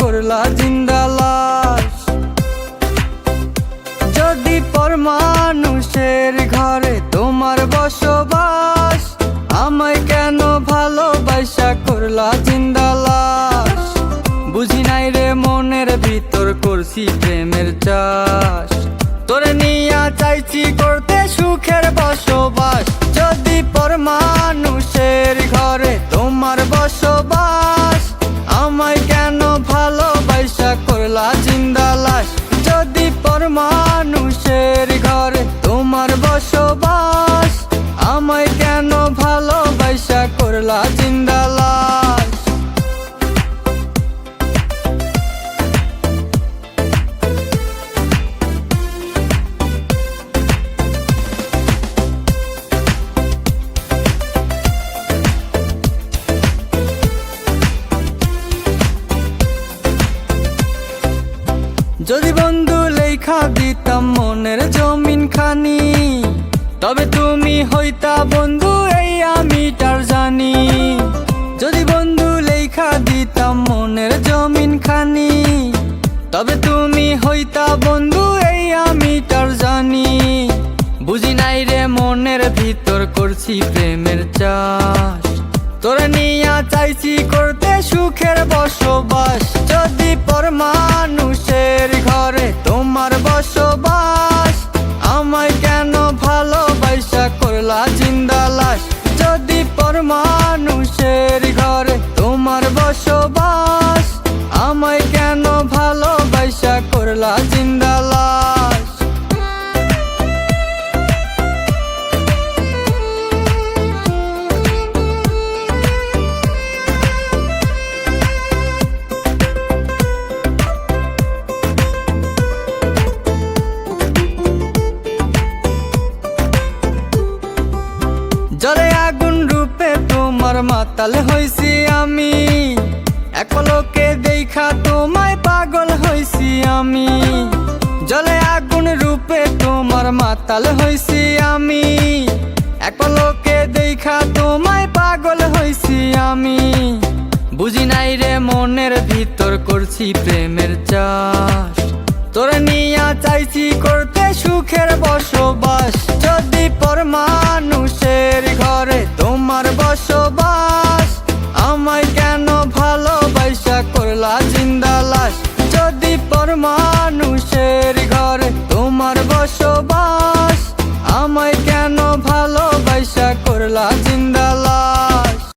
করলা জিন্দা লাশ। যদি পর মানুষের ঘরে তোমার বসবাস, আমায় কেন ভালোবাসা করলা জিন্দা লাশ। বুঝি নাই রে মনের ভিতর করছি প্রেমের চাষ, তোরে নিয়া চাইছি করতে সুখের বসবাস। যদি পর মানুষের ঘরে তোমার বসবাস, আমায় কেন ভালোবাসা করলা জিন্দা লাশ। যদি পর মানুষের ঘরে তোমার বসবাস, আমায় কেন ভালোবাসা করলা জিন্দা লাশ। যদি বন্ধু লেখা দিতাম মনের জমিন খানি, তবে তুমি হইতা বন্ধু এই আমি তার জানি। যদি বন্ধু লেখা দিতাম মনের জমিন খানি, তবে তুমি হইতা বন্ধু এই আমি তার জানি। বুঝি নাই রে মনের ভিতর করছি প্রেমের চাষ, তোরে নিয়া চাইছি করতে সুখের বসবাস। যদি পর মানুষের ঘরে তোমার বসবাস, আমায় কেন ভালোবাসা করলা জিন্দা লাশ। যদি পর মানুষের ঘরে তোমার বসবাস, আমায় কেন ভালোবাসা করলা জিন্দা লাশ। জলে আগুন রূপে তোমার মাতাল হইছি আমি, এক পলকে দেখা তোমায় পাগল হইছি আমি। জলে আগুন রূপে তোমার মাতাল হইছি আমি, এক পলকে দেখা তোমায় পাগল হইছি আমি। বুঝি নাই রে মনের ভিতর করছি প্রেমের চাষ, তোরে নিয়া চাইছি করতে সুখের বসবাস। যদি পর মানুষের ঘরে তোমার বসবাস, আমায় কেন ভালোবাসা করলা জিন্দা লাশ। যদি পর মানুষের ঘরে তোমার বসবাস, আমায় কেন ভালোবাসা করলা জিন্দা লাশ।